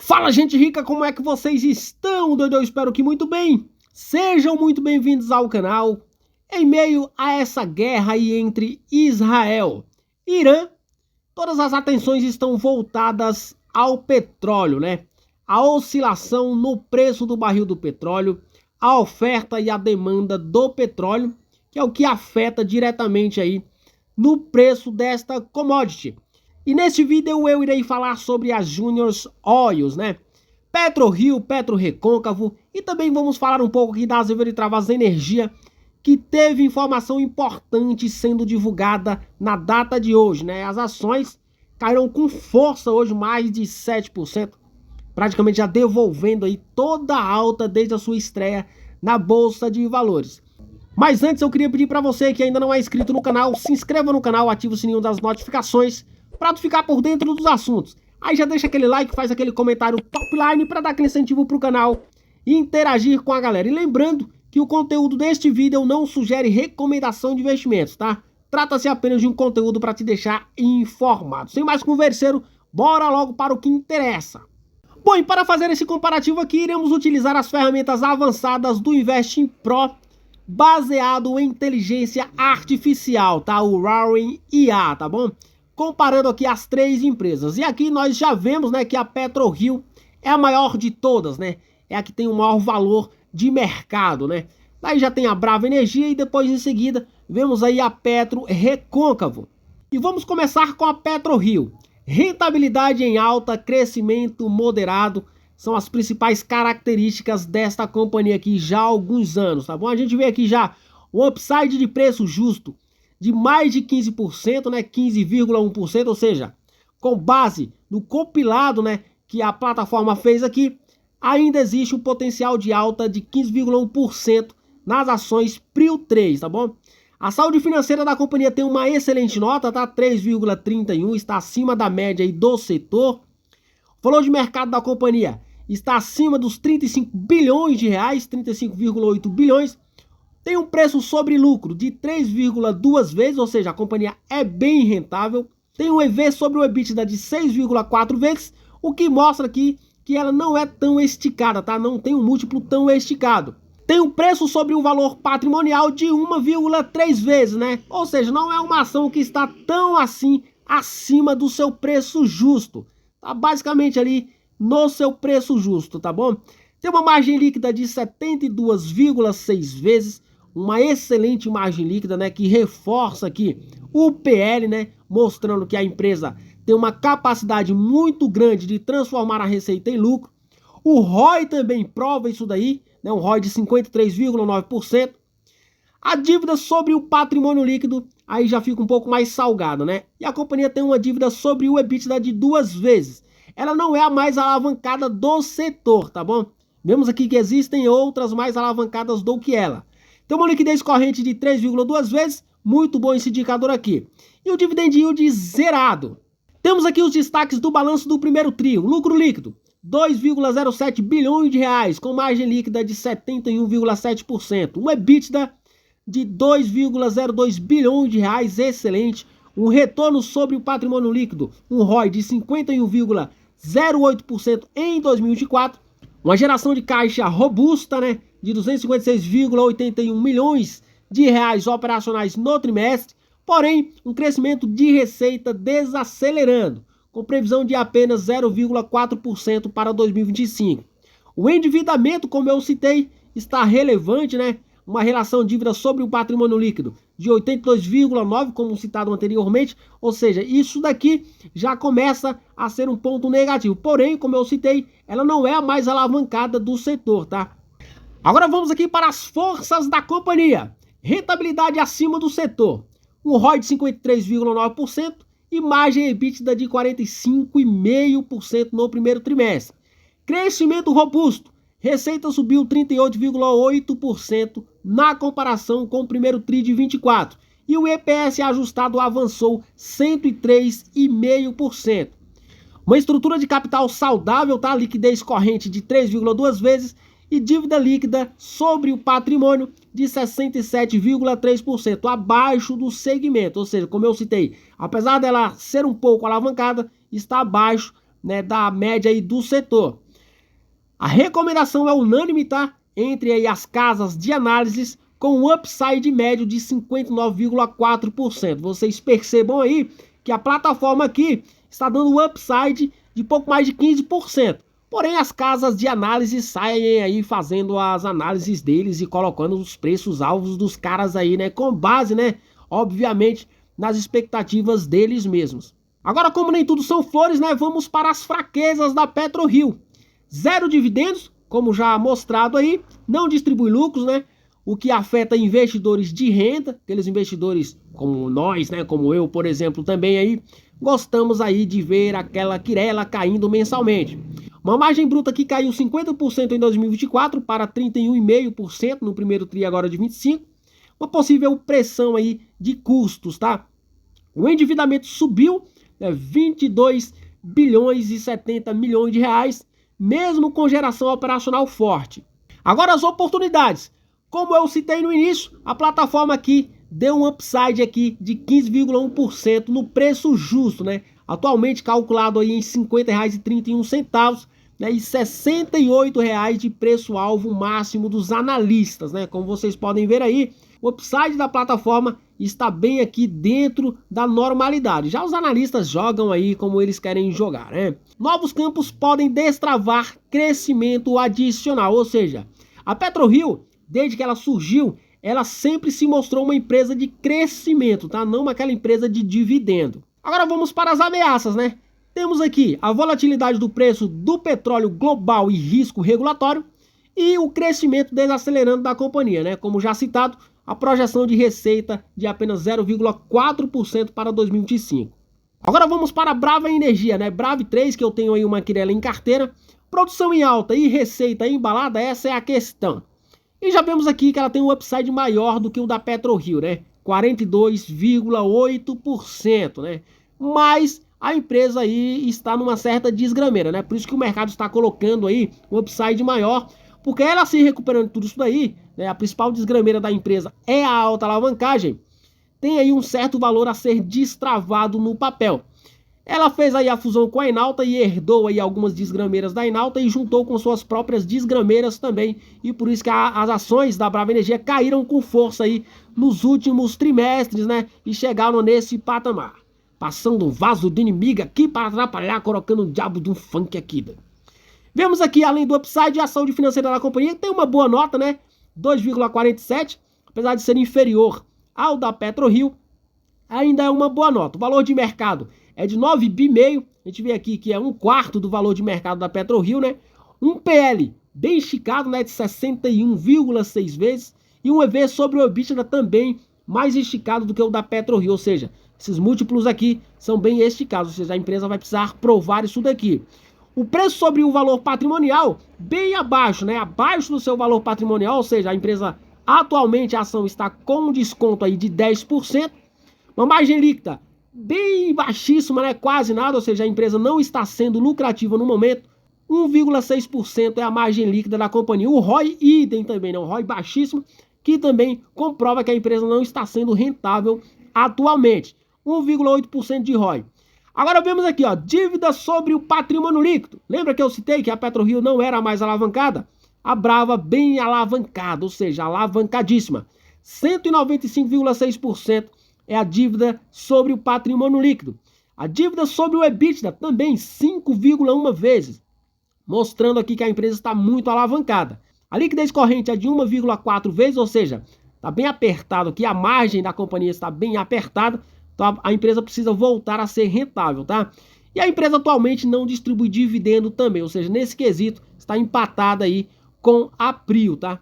Fala, gente rica, como é que vocês estão? Eu espero que muito bem. Sejam muito bem-vindos ao canal. Em meio a essa guerra aí entre Israel e Irã, todas as atenções estão voltadas ao petróleo, né? A oscilação no preço do barril do petróleo, a oferta e a demanda do petróleo, que é o que afeta diretamente aí no preço desta commodity. E neste vídeo eu irei falar sobre as Junior Oils, né? PetroRio, PetroRecôncavo, e também vamos falar um pouco aqui das Evertravas Energia, que teve informação importante sendo divulgada na data de hoje, né? As ações caíram com força hoje, mais de 7%, praticamente já devolvendo aí toda a alta desde a sua estreia na Bolsa de Valores. Mas antes eu queria pedir para você que ainda não é inscrito no canal, se inscreva no canal, ative o sininho das notificações, para tu ficar por dentro dos assuntos. Aí já deixa aquele like, faz aquele comentário topline para dar aquele incentivo pro canal e interagir com a galera. E lembrando que o conteúdo deste vídeo não sugere recomendação de investimentos, tá? Trata-se apenas de um conteúdo para te deixar informado. Sem mais converseiro, bora logo para o que interessa. Bom, e para fazer esse comparativo aqui, iremos utilizar as ferramentas avançadas do Investing Pro, baseado em inteligência artificial, tá? O Roaring IA, tá bom? Comparando aqui as três empresas. E aqui nós já vemos, né, que a PetroRio é a maior de todas, né? É a que tem o maior valor de mercado, né? Daí já tem a Brava Energia e depois em seguida vemos aí a PetroRecôncavo. E vamos começar com a PetroRio. Rentabilidade em alta, crescimento moderado são as principais características desta companhia aqui já há alguns anos, tá bom? A gente vê aqui já o upside de preço justo de mais de 15%, né, 15,1%, ou seja, com base no compilado, né, que a plataforma fez aqui, ainda existe um potencial de alta de 15,1% nas ações PRIO 3, tá bom? A saúde financeira da companhia tem uma excelente nota, tá? 3,31, está acima da média aí do setor. O valor de mercado da companhia está acima dos 35 bilhões de reais, 35,8 bilhões. Tem um preço sobre lucro de 3,2 vezes, ou seja, a companhia é bem rentável. Tem um EV sobre o EBITDA de 6,4 vezes, o que mostra aqui que ela não é tão esticada, tá? Não tem um múltiplo tão esticado. Tem um preço sobre o valor patrimonial de 1,3 vezes, né? Ou seja, não é uma ação que está tão assim acima do seu preço justo. Tá basicamente ali no seu preço justo, tá bom? Tem uma margem líquida de 72,6 vezes. Uma excelente margem líquida, né, que reforça aqui o PL, né, mostrando que a empresa tem uma capacidade muito grande de transformar a receita em lucro. O ROI também prova isso daí, né, um ROI de 53,9%. A dívida sobre o patrimônio líquido aí já fica um pouco mais salgada, né? E a companhia tem uma dívida sobre o EBITDA de 2 vezes. Ela não é a mais alavancada do setor, tá bom? Vemos aqui que existem outras mais alavancadas do que ela. Tem uma liquidez corrente de 3,2 vezes, muito bom esse indicador aqui. E o dividend yield zerado. Temos aqui os destaques do balanço do primeiro TRI. Lucro líquido, 2,07 bilhões de reais, com margem líquida de 71,7%. Um EBITDA de 2,02 bilhões de reais, excelente. Um retorno sobre o patrimônio líquido, um ROI de 51,08% em 2024. Uma geração de caixa robusta, né, de 256,81 milhões de reais operacionais no trimestre, porém um crescimento de receita desacelerando, com previsão de apenas 0,4% para 2025. O endividamento, como eu citei, está relevante, né? Uma relação dívida sobre o patrimônio líquido de 82,9, como citado anteriormente, ou seja, isso daqui já começa a ser um ponto negativo. Porém, como eu citei, ela não é a mais alavancada do setor, tá? Agora vamos aqui para as forças da companhia. Rentabilidade acima do setor, um ROI de 53,9% e margem EBITDA de 45,5% no primeiro trimestre. Crescimento robusto. Receita subiu 38,8% na comparação com o primeiro TRI de 24. E o EPS ajustado avançou 103,5%. Uma estrutura de capital saudável, tá? Liquidez corrente de 3,2 vezes e dívida líquida sobre o patrimônio de 67,3%, abaixo do segmento. Ou seja, como eu citei, apesar dela ser um pouco alavancada, está abaixo né, da média aí do setor. A recomendação é unânime, tá? Entre aí as casas de análises com um upside médio de 59,4%. Vocês percebam aí que a plataforma aqui está dando um upside de pouco mais de 15%. Porém, as casas de análise saem aí fazendo as análises deles e colocando os preços alvos dos caras aí, né? Com base, né? Obviamente, nas expectativas deles mesmos. Agora, como nem tudo são flores, né? Vamos para as fraquezas da PetroRio. Zero dividendos, como já mostrado aí, não distribui lucros, né? O que afeta investidores de renda, aqueles investidores como nós, né? Como eu, por exemplo, também aí, gostamos aí de ver aquela quirela caindo mensalmente. Uma margem bruta que caiu 50% em 2024 para 31,5% no primeiro tri agora de 25. Uma possível pressão aí de custos, tá? O endividamento subiu, né, 22 bilhões e 70 milhões de reais, mesmo com geração operacional forte. Agora as oportunidades. Como eu citei no início, a plataforma aqui deu um upside aqui de 15,1% no preço justo, né? Atualmente calculado aí em R$ 50,31, né? E R$ 68,00 de preço-alvo máximo dos analistas, né? Como vocês podem ver aí, o upside da plataforma está bem aqui dentro da normalidade. Já os analistas jogam aí como eles querem jogar, né? Novos campos podem destravar crescimento adicional, ou seja, a PetroRio, desde que ela surgiu, ela sempre se mostrou uma empresa de crescimento, tá? Não aquela empresa de dividendo. Agora vamos para as ameaças, né? Temos aqui a volatilidade do preço do petróleo global e risco regulatório e o crescimento desacelerando da companhia, né? Como já citado, a projeção de receita de apenas 0,4% para 2025. Agora vamos para a Brava Energia, né? Brave 3, que eu tenho aí uma quirela em carteira. Produção em alta e receita embalada, essa é a questão. E já vemos aqui que ela tem um upside maior do que o da PetroRio, né? 42,8%, né? Mas a empresa aí está numa certa desgrameira, né? Por isso que o mercado está colocando aí um upside maior, porque ela se recuperando tudo isso daí, né? A principal desgrameira da empresa é a alta alavancagem, tem aí um certo valor a ser destravado no papel. Ela fez aí a fusão com a Enalta e herdou aí algumas desgrameiras da Enalta e juntou com suas próprias desgrameiras também. E por isso que as ações da Brava Energia caíram com força aí nos últimos trimestres, né? E chegaram nesse patamar. Passando um vaso de inimigo aqui para atrapalhar, colocando o diabo de um funk aqui. Vemos aqui, além do upside, a saúde financeira da companhia tem uma boa nota, né? 2,47, apesar de ser inferior ao da PetroRio, ainda é uma boa nota. O valor de mercado é de 9,5 bi. A gente vê aqui que é um quarto do valor de mercado da PetroRio, né? Um PL bem esticado, né? De 61,6 vezes. E um EV sobre o EBITDA também mais esticado do que o da PetroRio. Ou seja, esses múltiplos aqui são bem esticados. Ou seja, a empresa vai precisar provar isso daqui. O preço sobre o valor patrimonial bem abaixo, né? Abaixo do seu valor patrimonial. Ou seja, a empresa atualmente a ação está com um desconto aí de 10%. Uma margem líquida bem baixíssima, né? Quase nada, ou seja, a empresa não está sendo lucrativa no momento. 1,6% é a margem líquida da companhia. O ROI idem também, né? Um ROI baixíssimo, que também comprova que a empresa não está sendo rentável atualmente. 1,8% de ROI. Agora vemos aqui, ó, dívida sobre o patrimônio líquido. Lembra que eu citei que a PetroRio não era mais alavancada? A Brava bem alavancada, ou seja, alavancadíssima. 195,6% é a dívida sobre o patrimônio líquido. A dívida sobre o EBITDA também 5,1 vezes, mostrando aqui que a empresa está muito alavancada. A liquidez corrente é de 1,4 vezes, ou seja, está bem apertado aqui, a margem da companhia está bem apertada, então a empresa precisa voltar a ser rentável, tá? E a empresa atualmente não distribui dividendo também, ou seja, nesse quesito está empatada aí com a Prio, tá?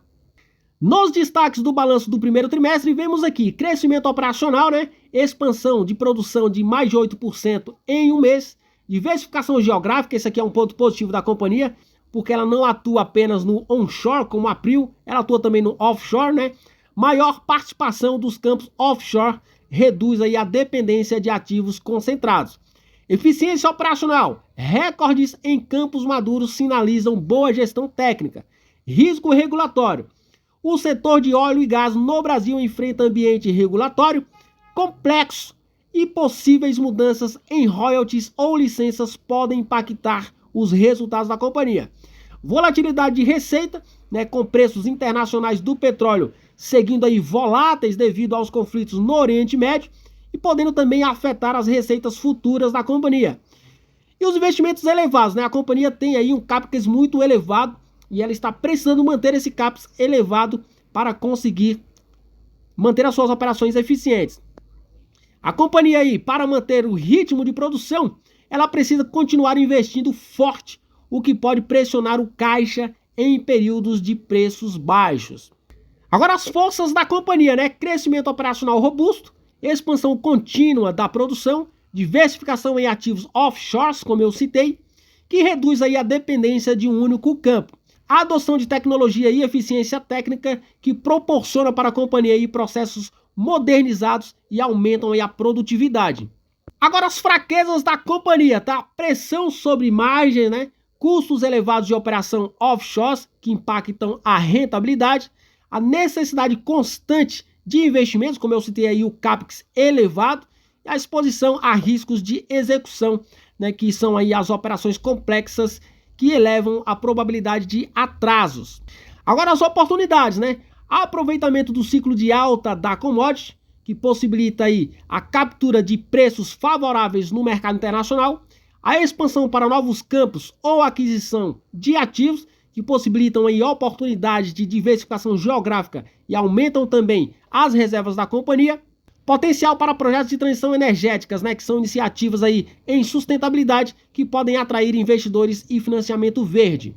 Nos destaques do balanço do primeiro trimestre, vemos aqui crescimento operacional, né? Expansão de produção de mais de 8% em um mês. Diversificação geográfica, esse aqui é um ponto positivo da companhia, porque ela não atua apenas no onshore, como a Prio, ela atua também no offshore, né? Maior participação dos campos offshore reduz aí a dependência de ativos concentrados. Eficiência operacional, recordes em campos maduros sinalizam boa gestão técnica. Risco regulatório. O setor de óleo e gás no Brasil enfrenta ambiente regulatório complexo e possíveis mudanças em royalties ou licenças podem impactar os resultados da companhia. Volatilidade de receita, né, com preços internacionais do petróleo seguindo aí voláteis devido aos conflitos no Oriente Médio e podendo também afetar as receitas futuras da companhia. E os investimentos elevados, né? A companhia tem aí um CAPEX muito elevado e ela está precisando manter esse CAPEX elevado para conseguir manter as suas operações eficientes. A companhia aí, para manter o ritmo de produção, ela precisa continuar investindo forte, o que pode pressionar o caixa em períodos de preços baixos. Agora as forças da companhia, né? Crescimento operacional robusto, expansão contínua da produção, diversificação em ativos offshores, como eu citei, que reduz aí a dependência de um único campo. A adoção de tecnologia e eficiência técnica que proporciona para a companhia aí processos modernizados e aumentam aí a produtividade. Agora as fraquezas da companhia, tá? Pressão sobre margem, né? Custos elevados de operação offshore que impactam a rentabilidade, a necessidade constante de investimentos, como eu citei aí o CAPEX elevado, e a exposição a riscos de execução, né, que são aí as operações complexas que elevam a probabilidade de atrasos. Agora as oportunidades, né? Aproveitamento do ciclo de alta da commodity, que possibilita aí a captura de preços favoráveis no mercado internacional, a expansão para novos campos ou aquisição de ativos, que possibilitam aí oportunidades de diversificação geográfica e aumentam também as reservas da companhia. Potencial para projetos de transição energéticas, né, que são iniciativas aí em sustentabilidade que podem atrair investidores e financiamento verde.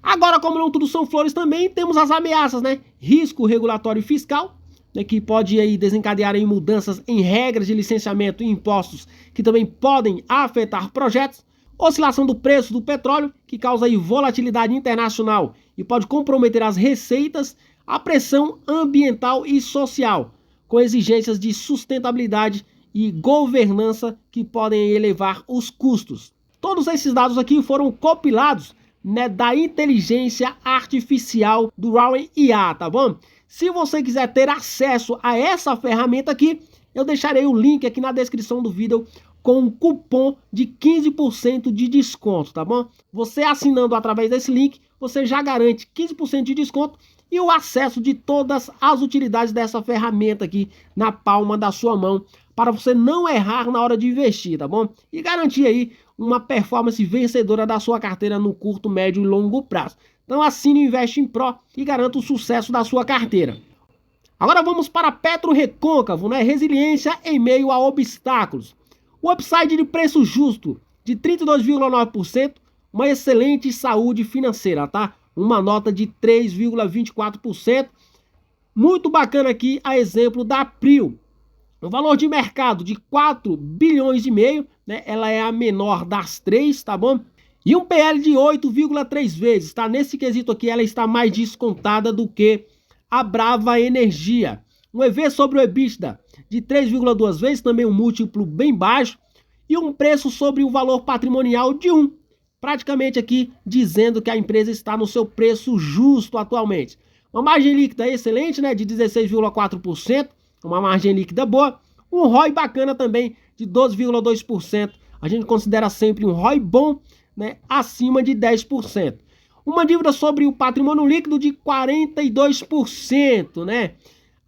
Agora, como não tudo são flores também, temos as ameaças, né? Risco regulatório e fiscal, né, que pode aí desencadear aí mudanças em regras de licenciamento e impostos que também podem afetar projetos. Oscilação do preço do petróleo, que causa aí volatilidade internacional e pode comprometer as receitas, a pressão ambiental e social, com exigências de sustentabilidade e governança que podem elevar os custos. Todos esses dados aqui foram compilados, né, da inteligência artificial do Rowan IA, tá bom? Se você quiser ter acesso a essa ferramenta aqui, eu deixarei o link aqui na descrição do vídeo com um cupom de 15% de desconto, tá bom? Você assinando através desse link, você já garante 15% de desconto e o acesso de todas as utilidades dessa ferramenta aqui na palma da sua mão, para você não errar na hora de investir, tá bom? E garantir aí uma performance vencedora da sua carteira no curto, médio e longo prazo. Então assine o Investe em Pro e garanta o sucesso da sua carteira. Agora vamos para PetroRecôncavo, né? Resiliência em meio a obstáculos. O upside de preço justo de 32,9%, uma excelente saúde financeira, tá? Uma nota de 3,24%. Muito bacana aqui a exemplo da Prio. O valor de mercado de 4 bilhões e meio, né? Ela é a menor das três, tá bom? E um PL de 8,3 vezes, tá? Nesse quesito aqui ela está mais descontada do que a Brava Energia. Um EV sobre o EBITDA de 3,2 vezes, também um múltiplo bem baixo. E um preço sobre o valor patrimonial de 1. Praticamente aqui dizendo que a empresa está no seu preço justo atualmente. Uma margem líquida excelente, né? De 16,4%. Uma margem líquida boa. Um ROI bacana também de 12,2%. A gente considera sempre um ROI bom, né? Acima de 10%. Uma dívida sobre o patrimônio líquido de 42%, né?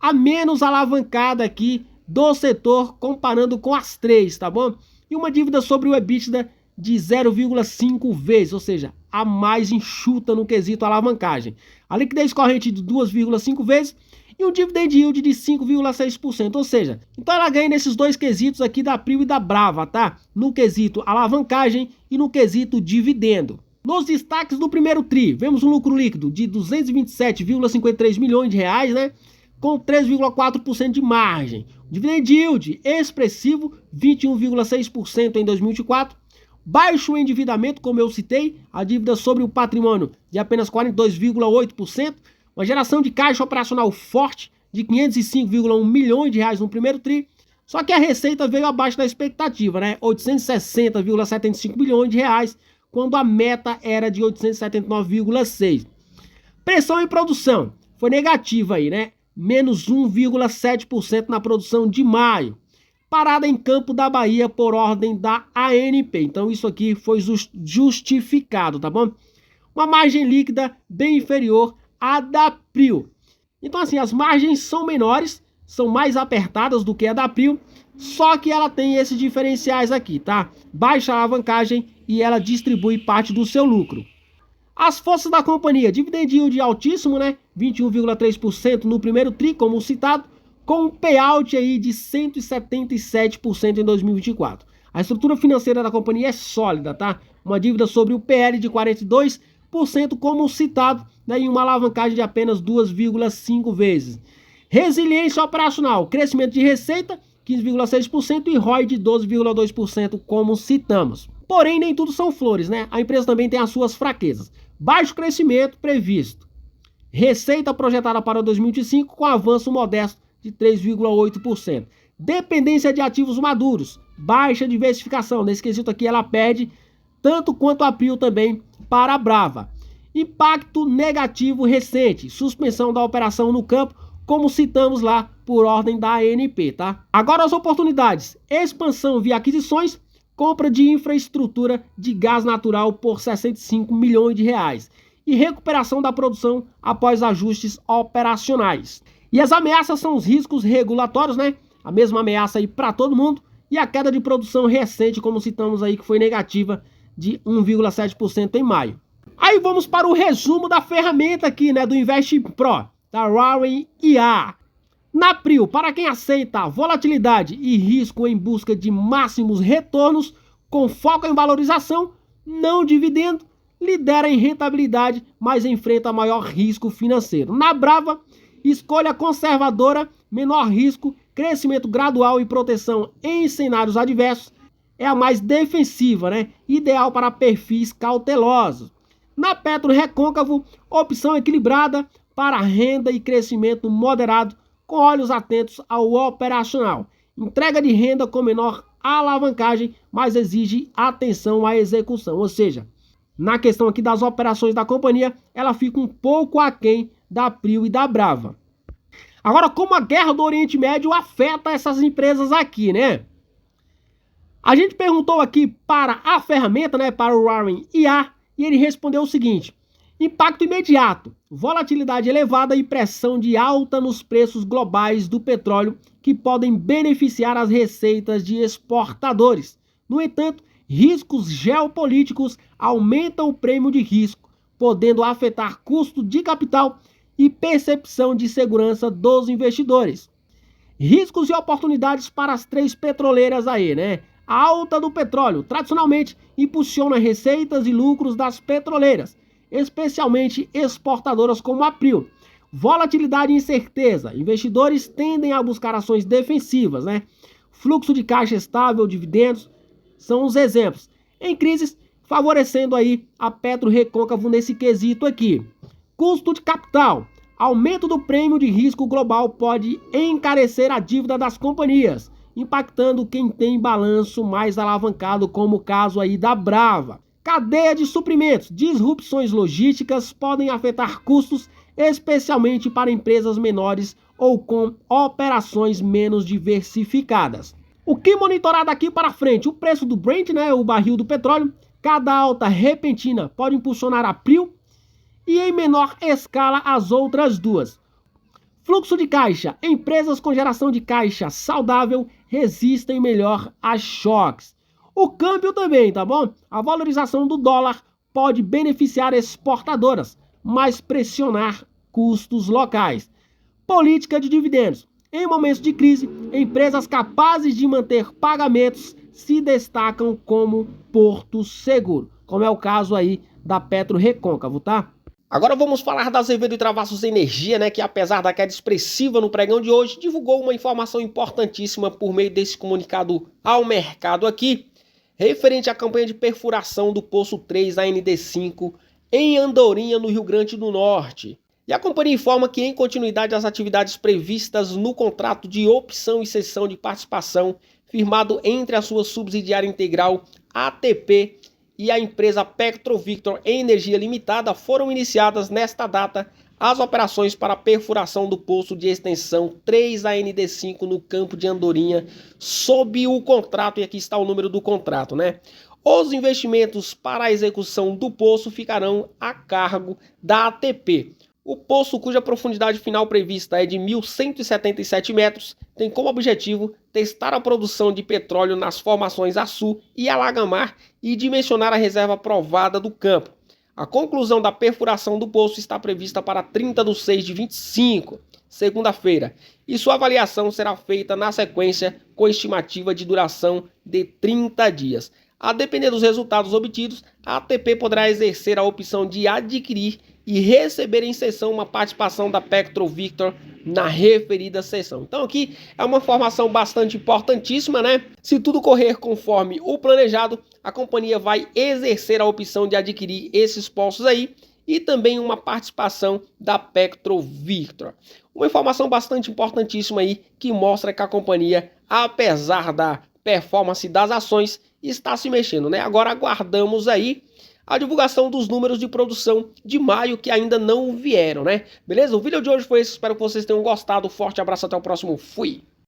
A menos alavancada aqui do setor comparando com as três, tá bom? E uma dívida sobre o EBITDA de 0,5 vezes, ou seja, a mais enxuta no quesito alavancagem. A liquidez corrente de 2,5 vezes e um dividend yield de 5,6%, ou seja, então ela ganha nesses dois quesitos aqui da Prio e da Brava, tá? No quesito alavancagem e no quesito dividendo. Nos destaques do primeiro TRI, vemos um lucro líquido de 227,53 milhões de reais, né? Com 3,4% de margem. Dividend yield expressivo, 21,6% em 2024. Baixo endividamento, como eu citei, a dívida sobre o patrimônio de apenas 42,8%. Uma geração de caixa operacional forte de 505,1 milhões de reais no primeiro TRI. Só que a receita veio abaixo da expectativa, né? 860,75 bilhões de reais, quando a meta era de 879,6. Pressão em produção foi negativa aí, né? Menos 1,7% na produção de maio. parada em Campo da Bahia por ordem da ANP. Então isso aqui foi justificado, tá bom? Uma margem líquida bem inferior à da Prio. Então assim, as margens são menores, são mais apertadas do que a da Prio, só que ela tem esses diferenciais aqui, tá? Baixa alavancagem e ela distribui parte do seu lucro. As forças da companhia, dividend yield altíssimo, né? 21,3% no primeiro tri, como citado, com um payout aí de 177% em 2024. A estrutura financeira da companhia é sólida, tá? Uma dívida sobre o PL de 42%, como citado, né? E uma alavancagem de apenas 2,5 vezes. Resiliência operacional, crescimento de receita, 15,6% e ROI de 12,2%, como citamos. Porém, nem tudo são flores, né? A empresa também tem as suas fraquezas. Baixo crescimento previsto. Receita projetada para 2025 com avanço modesto de 3,8%. Dependência de ativos maduros. Baixa diversificação. Nesse quesito aqui ela perde tanto quanto a Prio também para a Brava. Impacto negativo recente. Suspensão da operação no campo, como citamos lá por ordem da ANP, tá? Agora as oportunidades. Expansão via aquisições. Compra de infraestrutura de gás natural por 65 milhões de reais e recuperação da produção após ajustes operacionais. E as ameaças são os riscos regulatórios, né? A mesma ameaça aí para todo mundo e a queda de produção recente, como citamos aí, que foi negativa de 1,7% em maio. Aí vamos para o resumo da ferramenta aqui, né, do Invest Pro, da Warren IA. Na Prio, para quem aceita volatilidade e risco em busca de máximos retornos, com foco em valorização, não dividendo, lidera em rentabilidade, mas enfrenta maior risco financeiro. Na Brava, escolha conservadora, menor risco, crescimento gradual e proteção em cenários adversos, é a mais defensiva, né? Ideal para perfis cautelosos. Na Petro Recôncavo, opção equilibrada para renda e crescimento moderado, com olhos atentos ao operacional. Entrega de renda com menor alavancagem, mas exige atenção à execução. Ou seja, na questão aqui das operações da companhia, ela fica um pouco aquém da Prio e da Brava. Agora, como a guerra do Oriente Médio afeta essas empresas aqui, né? A gente perguntou aqui para a ferramenta, né, para o Warren IA, e ele respondeu o seguinte: impacto imediato, volatilidade elevada e pressão de alta nos preços globais do petróleo que podem beneficiar as receitas de exportadores. No entanto, riscos geopolíticos aumentam o prêmio de risco, podendo afetar custo de capital e percepção de segurança dos investidores. Riscos e oportunidades para as três petroleiras aí, né? A alta do petróleo tradicionalmente impulsiona receitas e lucros das petroleiras, especialmente exportadoras como a Prio. Volatilidade e incerteza. Investidores tendem a buscar ações defensivas, né? Fluxo de caixa estável, dividendos, são os exemplos. Em crises, favorecendo aí a Petro Recôncavo nesse quesito aqui. Custo de capital. Aumento do prêmio de risco global pode encarecer a dívida das companhias, impactando quem tem balanço mais alavancado, como o caso aí da Brava. Cadeia de suprimentos. Disrupções logísticas podem afetar custos, especialmente para empresas menores ou com operações menos diversificadas. O que monitorar daqui para frente? O preço do Brent, né, o barril do petróleo. Cada alta repentina pode impulsionar a Prio e em menor escala as outras duas. Fluxo de caixa. Empresas com geração de caixa saudável resistem melhor a choques. O câmbio também, tá bom? A valorização do dólar pode beneficiar exportadoras, mas pressionar custos locais. Política de dividendos. Em momentos de crise, empresas capazes de manter pagamentos se destacam como porto seguro, como é o caso aí da Petro Recôncavo, tá? Agora vamos falar da Azevedo e Travassos Energia, né, que apesar da queda expressiva no pregão de hoje, divulgou uma informação importantíssima por meio desse comunicado ao mercado aqui, referente à campanha de perfuração do Poço 3 AND5 em Andorinha, no Rio Grande do Norte. E a companhia informa que, em continuidade às atividades previstas no contrato de opção e cessão de participação firmado entre a sua subsidiária integral ATP e a empresa Petrovictor Energia Limitada, foram iniciadas nesta data as operações para perfuração do poço de extensão 3AND5 no campo de Andorinha sob o contrato, e aqui está o número do contrato, né? Os investimentos para a execução do poço ficarão a cargo da ATP. O poço, cuja profundidade final prevista é de 1.177 metros, tem como objetivo testar a produção de petróleo nas formações Açu e Alagamar e dimensionar a reserva provada do campo. A conclusão da perfuração do poço está prevista para 30/6/25, segunda-feira, e sua avaliação será feita na sequência com estimativa de duração de 30 dias. A depender dos resultados obtidos, a ATP poderá exercer a opção de adquirir e receber em cessão uma participação da Petrovictor na referida cessão. Então aqui é uma informação bastante importantíssima, né? Se tudo correr conforme o planejado, a companhia vai exercer a opção de adquirir esses poços aí e também uma participação da Petrovictor. Uma informação bastante importantíssima aí que mostra que a companhia, apesar da performance das ações, está se mexendo, né? Agora aguardamos aí a divulgação dos números de produção de maio que ainda não vieram, né? Beleza? O vídeo de hoje foi esse, espero que vocês tenham gostado. Forte abraço, até o próximo. Fui!